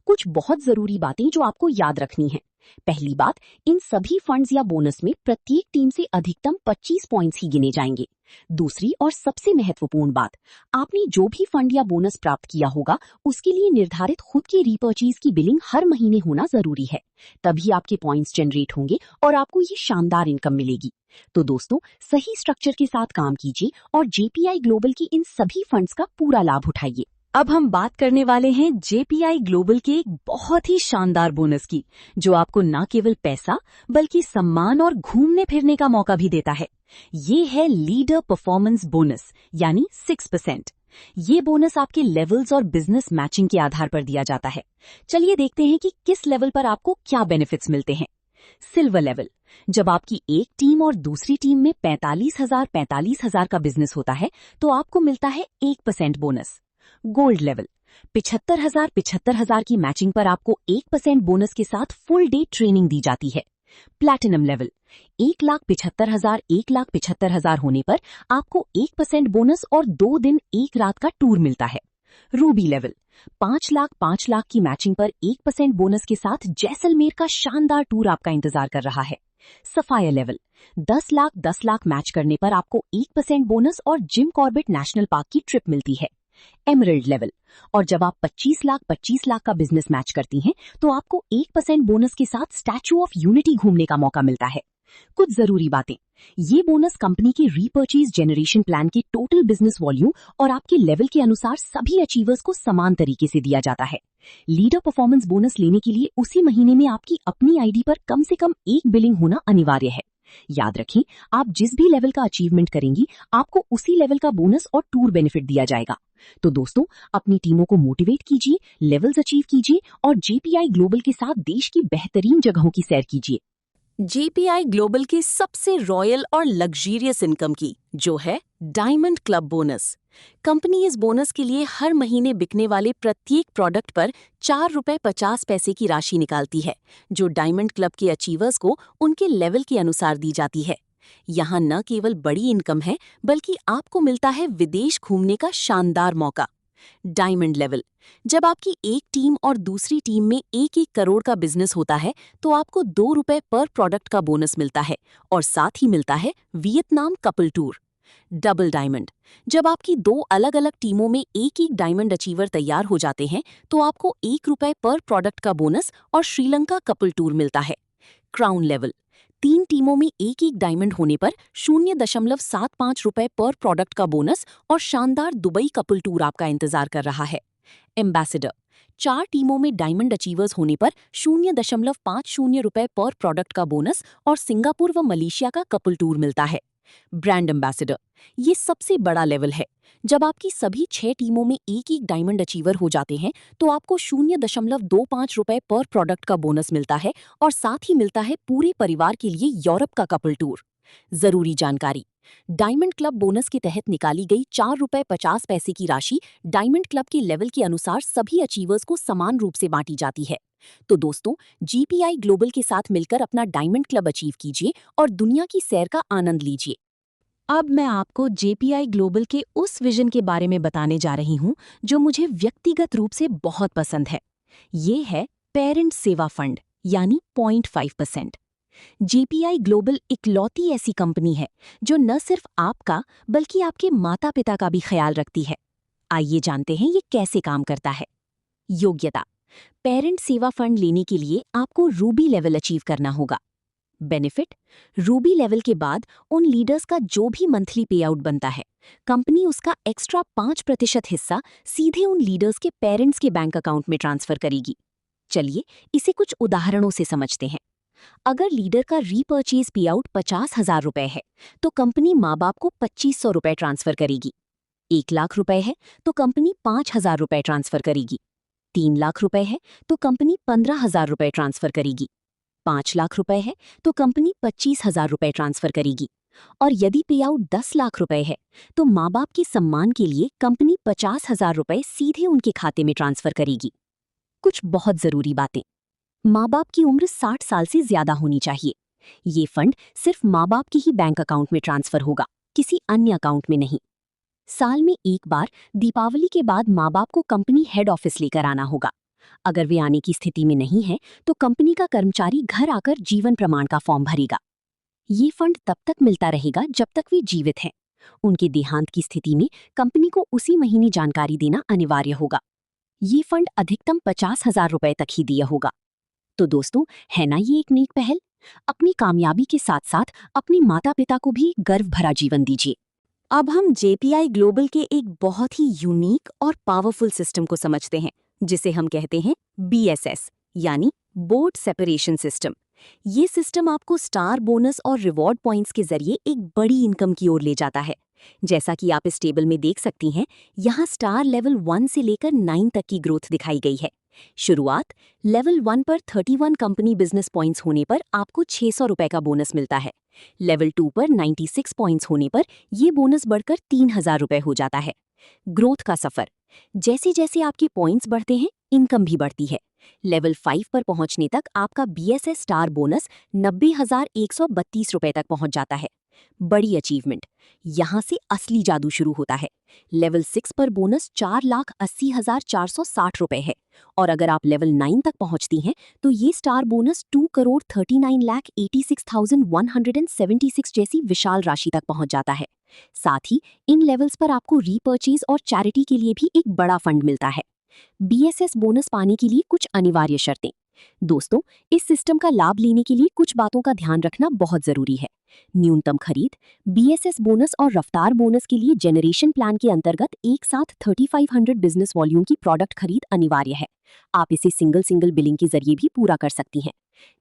कुछ बहुत जरूरी बातें जो आपको याद रखनी है। पहली बात, इन सभी फंड्स या बोनस में प्रत्येक टीम से अधिकतम 25 पॉइंट्स ही गिने जाएंगे। दूसरी और सबसे महत्वपूर्ण बात, आपने जो भी फंड या बोनस प्राप्त किया होगा उसके लिए निर्धारित खुद के रीपर्चेज की बिलिंग हर महीने होना जरूरी है। तभी आपके पॉइंट्स जनरेट होंगे और आपको ये शानदार इनकम मिलेगी। तो दोस्तों, सही स्ट्रक्चर के साथ काम कीजिए और जेपीआई ग्लोबल की इन सभी फंड्स का पूरा लाभ उठाइए। अब हम बात करने वाले हैं जेपीआई ग्लोबल के एक बहुत ही शानदार बोनस की, जो आपको न केवल पैसा बल्कि सम्मान और घूमने फिरने का मौका भी देता है। ये है लीडर परफॉर्मेंस बोनस यानी 6%। ये बोनस आपके लेवल्स और बिजनेस मैचिंग के आधार पर दिया जाता है। चलिए देखते हैं कि किस लेवल पर आपको क्या बेनिफिट्स मिलते हैं। सिल्वर लेवल, जब आपकी एक टीम और दूसरी टीम में 45,000 का बिजनेस होता है तो आपको मिलता है 1% बोनस। गोल्ड लेवल, 75,000 की मैचिंग पर आपको 1% बोनस के साथ फुल डे ट्रेनिंग दी जाती है। प्लैटिनम लेवल, 1,75,000 होने पर आपको 1% बोनस और 2 दिन 1 रात का टूर मिलता है। रूबी लेवल, 5,00,000 की मैचिंग पर 1% बोनस के साथ जैसलमेर का शानदार टूर आपका इंतजार कर रहा है। सफायर लेवल, 10,00,000 मैच करने पर आपको 1% बोनस और जिम कॉर्बेट नेशनल पार्क की ट्रिप मिलती है। एमरल्ड लेवल, और जब आप 25,00,000 का बिजनेस मैच करती हैं तो आपको 1% बोनस के साथ स्टैच्यू ऑफ यूनिटी घूमने का मौका मिलता है। कुछ जरूरी बातें, ये बोनस कंपनी के रीपर्चेज जनरेशन प्लान के टोटल बिजनेस वॉल्यूम और आपके लेवल के अनुसार सभी अचीवर्स को समान तरीके से दिया जाता है। लीडर परफॉर्मेंस बोनस लेने के लिए उसी महीने में आपकी अपनी आईडी पर कम से कम एक बिलिंग होना अनिवार्य है। याद रखें, आप जिस भी लेवल का अचीवमेंट करेंगी आपको उसी लेवल का बोनस और टूर बेनिफिट दिया जाएगा। तो दोस्तों, अपनी टीमों को मोटिवेट कीजिए, लेवल्स अचीव कीजिए और जेपीआई ग्लोबल के साथ देश की बेहतरीन जगहों की सैर कीजिए। जेपीआई ग्लोबल की सबसे रॉयल और लग्जरियस इनकम की, जो है डायमंड क्लब बोनस। कंपनी इस बोनस के लिए हर महीने बिकने वाले प्रत्येक प्रोडक्ट पर ₹4.50 की राशि निकालती है, जो डायमंड क्लब के अचीवर्स को उनके लेवल के अनुसार दी जाती है। यहाँ न केवल बड़ी इनकम है बल्कि आपको मिलता है विदेश घूमने का शानदार मौका। डायमंड लेवल, जब आपकी एक टीम और दूसरी टीम में 1-1 करोड़ का बिजनेस होता है तो आपको ₹2 पर प्रोडक्ट का बोनस मिलता है और साथ ही मिलता है Vietnam couple tour. Double diamond, जब आपकी 2 अलग-अलग टीमों में 1-1 डायमंड अचीवर तैयार हो जाते हैं तो आपको ₹1 पर प्रोडक्ट का बोनस और श्रीलंका कपल टूर मिलता है। क्राउन लेवल, 3 टीमों में 1-1 डायमंड होने पर ₹0.75 पर प्रोडक्ट का बोनस और शानदार दुबई कपल टूर आपका इंतजार कर रहा है। एम्बेसडर, 4 टीमों में डायमंड अचीवर्स होने पर ₹0.50 पर प्रोडक्ट का बोनस और सिंगापुर व मलेशिया का कपल टूर मिलता है। ब्रांड एम्बेसडर, ये सबसे बड़ा लेवल है। जब आपकी सभी 6 टीमों में 1-1 डायमंड अचीवर हो जाते हैं तो आपको ₹0.25 पर प्रोडक्ट का बोनस मिलता है और साथ ही मिलता है पूरे परिवार के लिए यूरोप का कपल टूर। जरूरी जानकारी, डायमंड क्लब बोनस के तहत निकाली गई ₹4.50 की राशि डायमंड क्लब के लेवल के अनुसार सभी अचीवर्स को समान रूप से बांटी जाती है। तो दोस्तों, जीपीआई ग्लोबल के साथ मिलकर अपना डायमंड क्लब अचीव कीजिए और दुनिया की सैर का आनंद लीजिए। अब मैं आपको जेपीआई ग्लोबल के उस विजन के बारे में बताने जा रही हूं जो मुझे व्यक्तिगत रूप से बहुत पसंद है। ये है पेरेंट सेवा फंड यानी 0.5%। जेपीआई ग्लोबल इकलौती ऐसी कंपनी है जो न सिर्फ आपका बल्कि आपके माता पिता का भी ख्याल रखती है। आइए जानते हैं ये कैसे काम करता है। योग्यता, पेरेंट सेवा फंड लेने के लिए आपको रूबी लेवल अचीव करना होगा। बेनिफिट, रूबी लेवल के बाद उन लीडर्स का जो भी मंथली पे आउट बनता है, कंपनी उसका एक्स्ट्रा 5% हिस्सा सीधे उन लीडर्स के पेरेंट्स के बैंक अकाउंट में ट्रांसफर करेगी। चलिए इसे कुछ उदाहरणों से समझते हैं। अगर लीडर का रीपर्चेज पे आउट 50,000 रुपए है तो कंपनी माँ बाप को 2,500 रुपए ट्रांसफर करेगी। 1 लाख रुपए है तो कंपनी 5,000 रुपए ट्रांसफर करेगी। 3 लाख रुपए है तो कंपनी 15,000 रुपए ट्रांसफर करेगी। 5 लाख रुपए है तो कंपनी 25,000 रुपए ट्रांसफर करेगी। और यदि पे आउट 10 लाख रुपए है तो माँ बाप के सम्मान के लिए कंपनी 50,000 रुपए सीधे उनके खाते में ट्रांसफर करेगी। कुछ बहुत जरूरी बातें। माँ बाप की उम्र 60 साल से ज्यादा होनी चाहिए। ये फंड सिर्फ माँ बाप के ही बैंक अकाउंट में ट्रांसफर होगा, किसी अन्य अकाउंट में नहीं। साल में एक बार दीपावली के बाद माँ बाप को कंपनी हेड ऑफिस लेकर आना होगा। अगर वे आने की स्थिति में नहीं है तो कंपनी का कर्मचारी घर आकर जीवन प्रमाण का फॉर्म भरेगा। ये फंड तब तक मिलता रहेगा जब तक वे जीवित हैं। उनके देहांत की स्थिति में कंपनी को उसी महीने जानकारी देना अनिवार्य होगा। ये फंड अधिकतम 50,000 रुपए तक ही दिया होगा। तो दोस्तों, है ना ये एक नेक पहल? अपनी कामयाबी के साथ साथ अपने माता पिता को भी गर्व भरा जीवन दीजिए। अब हम जेपीआई ग्लोबल के एक बहुत ही यूनिक और पावरफुल सिस्टम को समझते हैं, जिसे हम कहते हैं BSS यानी बोर्ड सेपरेशन सिस्टम। ये सिस्टम आपको स्टार बोनस और रिवॉर्ड पॉइंट्स के जरिए एक बड़ी इनकम की ओर ले जाता है। जैसा कि आप इस टेबल में देख सकती हैं, यहाँ स्टार लेवल 1 से लेकर 9 तक की ग्रोथ दिखाई गई है। शुरुआत लेवल 1 पर 31 कंपनी बिजनेस पॉइंट्स होने पर आपको 600 रुपए का बोनस मिलता है। लेवल 2 पर 96 पॉइंट्स होने पर ये बोनस बढ़कर 3,000 रुपए हो जाता है। ग्रोथ का सफर, जैसे जैसे आपके पॉइंट्स बढ़ते हैं, इनकम भी बढ़ती है। लेवल 5 पर पहुंचने तक आपका BSS स्टार बोनस 90,132 रुपए तक पहुंच जाता है। बड़ी अचीवमेंट, यहां से असली जादू शुरू होता है। लेवल 6 पर बोनस 4,80,460 रुपए है और अगर आप लेवल 9 तक पहुंचती हैं तो ये स्टार बोनस 2,39,86,176 जैसी विशाल राशि तक पहुंच जाता है। साथ ही इन लेवल्स पर आपको रीपर्चेज और चैरिटी के लिए भी एक बड़ा फंड मिलता है। BSS बोनस पाने के लिए कुछ अनिवार्य शर्तें। दोस्तों, इस सिस्टम का लाभ लेने के लिए कुछ बातों का ध्यान रखना बहुत जरूरी है। न्यूनतम खरीद, BSS बोनस और रफ्तार बोनस के लिए जेनरेशन प्लान के अंतर्गत एक साथ 3500 बिजनेस वॉल्यूम की प्रोडक्ट खरीद अनिवार्य है। आप इसे सिंगल बिलिंग के जरिए भी पूरा कर सकती हैं।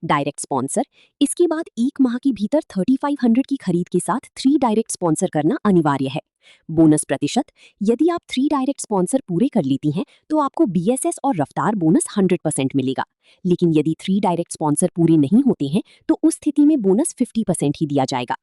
डायरेक्ट स्पॉन्सर, इसके बाद 1 माह के भीतर 3500 की खरीद के साथ 3 डायरेक्ट स्पॉन्सर करना अनिवार्य है। बोनस प्रतिशत, यदि आप 3 डायरेक्ट स्पॉन्सर पूरे कर लेती हैं तो आपको BSS और रफ्तार बोनस 100% मिलेगा। लेकिन यदि 3 डायरेक्ट स्पॉन्सर पूरे नहीं होते हैं तो उस स्थिति में बोनस 50% ही दिया जाएगा।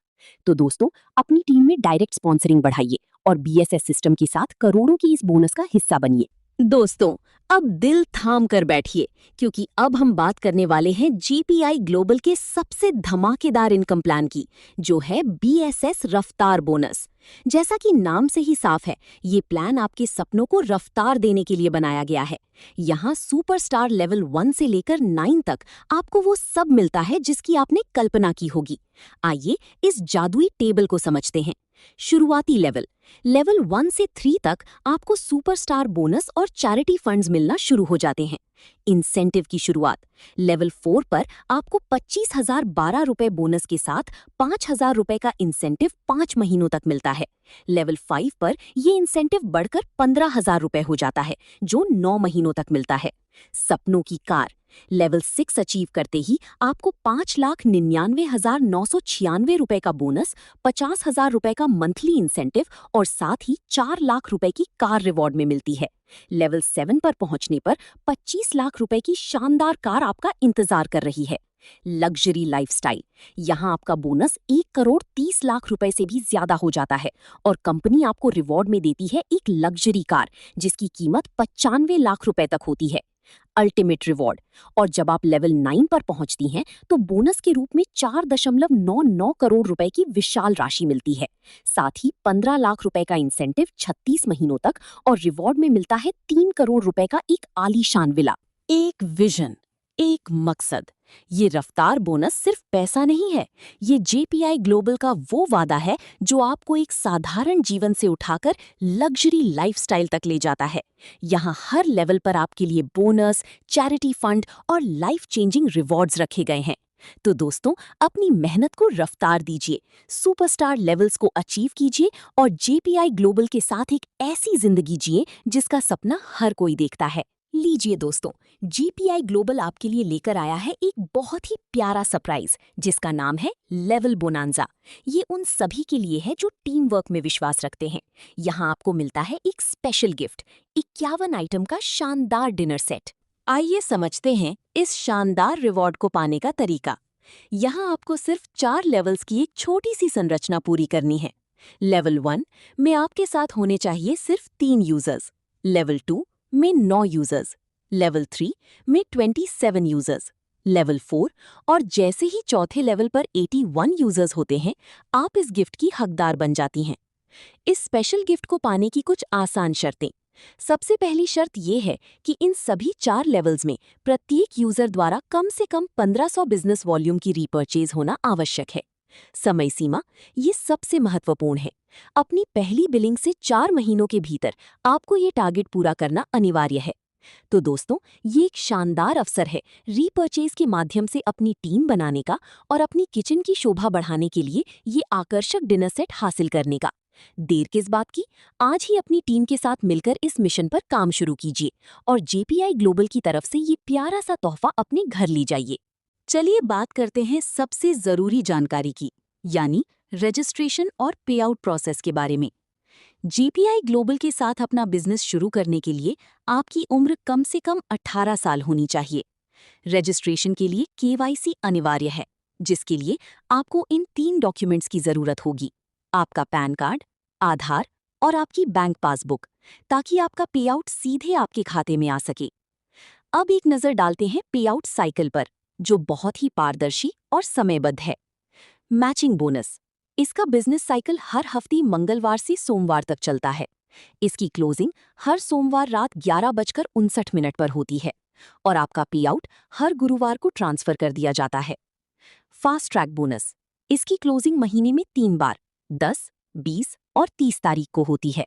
तो दोस्तों, अपनी टीम में डायरेक्ट स्पॉन्सरिंग बढ़ाइए और BSS सिस्टम के साथ करोड़ों की इस बोनस का हिस्सा बनिए। दोस्तों, अब दिल थाम कर बैठिए, क्योंकि अब हम बात करने वाले हैं GPI ग्लोबल के सबसे धमाकेदार इनकम प्लान की, जो है BSS रफ्तार बोनस। जैसा कि नाम से ही साफ है, ये प्लान आपके सपनों को रफ्तार देने के लिए बनाया गया है। यहाँ सुपरस्टार लेवल 1 से लेकर 9 तक आपको वो सब मिलता है जिसकी आपने कल्पना की होगी। आइए इस जादुई टेबल को समझते हैं। शुरुआती लेवल 1 से 3 तक आपको सुपरस्टार बोनस और चैरिटी फंड्स मिलना शुरू हो जाते हैं। इंसेंटिव की शुरुआत लेवल 4 पर आपको 25,012 रुपए बोनस के साथ 5,000 रुपए का इंसेंटिव 5 महीनों तक मिलता है। लेवल 5 पर ये इंसेंटिव बढ़कर 15,000 रुपए हो जाता है, जो 9 महीनों तक मिलता है। सपनों की कार, लेवल 6 अचीव करते ही आपको 5,99,996 रुपए का बोनस, 50,000 रुपए का मंथली इंसेंटिव और साथ ही 4 लाख रुपए की कार रिवॉर्ड में मिलती है। लेवल 7 पर पहुंचने पर 25 लाख रुपए की शानदार कार आपका इंतजार कर रही है। लग्जरी लाइफस्टाइल, यहाँ आपका बोनस 1,30,00,000 रुपए से भी ज्यादा हो जाता है और कंपनी आपको रिवॉर्ड में देती है एक लग्जरी कार जिसकी कीमत 95 लाख रुपए तक होती है। अल्टीमेट रिवॉर्ड, और जब आप लेवल 9 पर पहुंचती हैं तो बोनस के रूप में 4.99 करोड़ रुपए की विशाल राशि मिलती है। साथ ही 15 लाख रुपए का इंसेंटिव 36 महीनों तक और रिवॉर्ड में मिलता है 3 करोड़ रुपए का एक आलीशान विला। एक विजन, एक मकसद, ये रफ्तार बोनस सिर्फ पैसा नहीं है, ये JPI ग्लोबल का वो वादा है जो आपको एक साधारण जीवन से उठाकर लग्जरी लाइफस्टाइल तक ले जाता है। यहाँ हर लेवल पर आपके लिए बोनस, चैरिटी फंड और लाइफ चेंजिंग रिवॉर्ड्स रखे गए हैं। तो दोस्तों, अपनी मेहनत को रफ्तार दीजिए, सुपरस्टार लेवल्स को अचीव कीजिए और JPI ग्लोबल के साथ एक ऐसी जिंदगी जिए जिसका सपना हर कोई देखता है। लीजिए दोस्तों, JPI ग्लोबल आपके लिए लेकर आया है एक बहुत ही प्यारा सरप्राइज जिसका नाम है लेवल बोनांजा। ये उन सभी के लिए है जो टीम वर्क में विश्वास रखते हैं। यहाँ आपको मिलता है एक स्पेशल गिफ्ट, 51 आइटम का शानदार डिनर सेट। आइए समझते हैं इस शानदार रिवॉर्ड को पाने का तरीका। यहाँ आपको सिर्फ 4 लेवल्स की एक छोटी सी संरचना पूरी करनी है। लेवल 1 में आपके साथ होने चाहिए सिर्फ 3 यूजर्स, लेवल 2 में 9 यूजर्स, लेवल 3 में 27 यूजर्स, लेवल 4 और जैसे ही चौथे लेवल पर 81 यूजर्स होते हैं, आप इस गिफ्ट की हकदार बन जाती हैं। इस स्पेशल गिफ्ट को पाने की कुछ आसान शर्तें। सबसे पहली शर्त ये है कि इन सभी 4 लेवल्स में प्रत्येक यूजर द्वारा कम से कम 1500 बिजनेस वॉल्यूम की रीपर्चेज होना आवश्यक है। समय सीमा ये सबसे महत्वपूर्ण है। अपनी पहली बिलिंग से 4 महीनों के भीतर आपको ये टारगेट पूरा करना अनिवार्य है। तो दोस्तों, ये एक शानदार अवसर है रीपर्चेज के माध्यम से अपनी टीम बनाने का और अपनी किचन की शोभा बढ़ाने के लिए ये आकर्षक डिनर सेट हासिल करने का। देर किस बात की, आज ही अपनी टीम के साथ मिलकर इस मिशन पर काम शुरू कीजिए और JPI ग्लोबल की तरफ से ये प्यारा सा तोहफा अपने घर ले जाइए। चलिए बात करते हैं सबसे जरूरी जानकारी की, यानी रजिस्ट्रेशन और पे आउट प्रोसेस के बारे में। JPI ग्लोबल के साथ अपना बिजनेस शुरू करने के लिए आपकी उम्र कम से कम 18 साल होनी चाहिए। रजिस्ट्रेशन के लिए KYC अनिवार्य है, जिसके लिए आपको इन 3 डॉक्यूमेंट्स की जरूरत होगी, आपका पैन कार्ड, आधार और आपकी बैंक पासबुक, ताकि आपका पे आउट सीधे आपके खाते में आ सके। अब एक नजर डालते हैं पे आउट साइकिल पर, जो बहुत ही पारदर्शी और समयबद्ध है। मैचिंग बोनस, इसका बिजनेस साइकिल हर हफ्ते मंगलवार से सोमवार तक चलता है। इसकी क्लोजिंग हर सोमवार रात 11:59 पर होती है और आपका पे आउट हर गुरुवार को ट्रांसफर कर दिया जाता है। फास्ट ट्रैक बोनस, इसकी क्लोजिंग महीने में 3 बार 10, 20 और 30 तारीख को होती है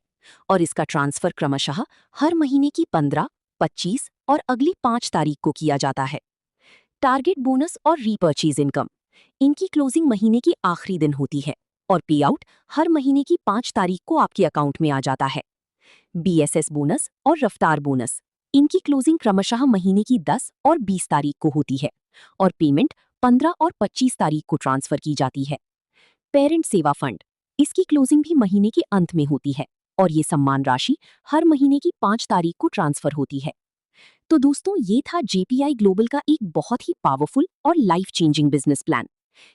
और इसका ट्रांसफर क्रमशः हर महीने की 15, 25 और अगली 5 तारीख को किया जाता है। टारगेट बोनस और रीपर्चेज इनकम, इनकी क्लोजिंग महीने की आखिरी दिन होती है और पे आउट हर महीने की 5 तारीख को आपके अकाउंट में आ जाता है। BSS बोनस और रफ्तार बोनस, इनकी क्लोजिंग क्रमशः महीने की 10 और 20 तारीख को होती है और पेमेंट 15 और 25 तारीख को ट्रांसफर की जाती है। पेरेंट सेवा फंड, इसकी क्लोजिंग भी महीने के अंत में होती है और ये सम्मान राशि हर महीने की 5 तारीख को ट्रांसफर होती है। तो दोस्तों, ये था JPI ग्लोबल का एक बहुत ही पावरफुल और लाइफ चेंजिंग बिजनेस प्लान।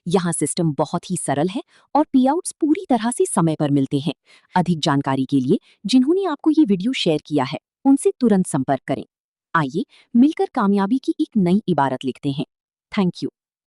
यहाँ सिस्टम बहुत ही सरल है और पे आउट्स पूरी तरह से समय पर मिलते हैं। अधिक जानकारी के लिए जिन्होंने आपको ये वीडियो शेयर किया है, उनसे तुरंत संपर्क करें। आइए मिलकर कामयाबी की एक नई इबारत लिखते हैं। Thank you.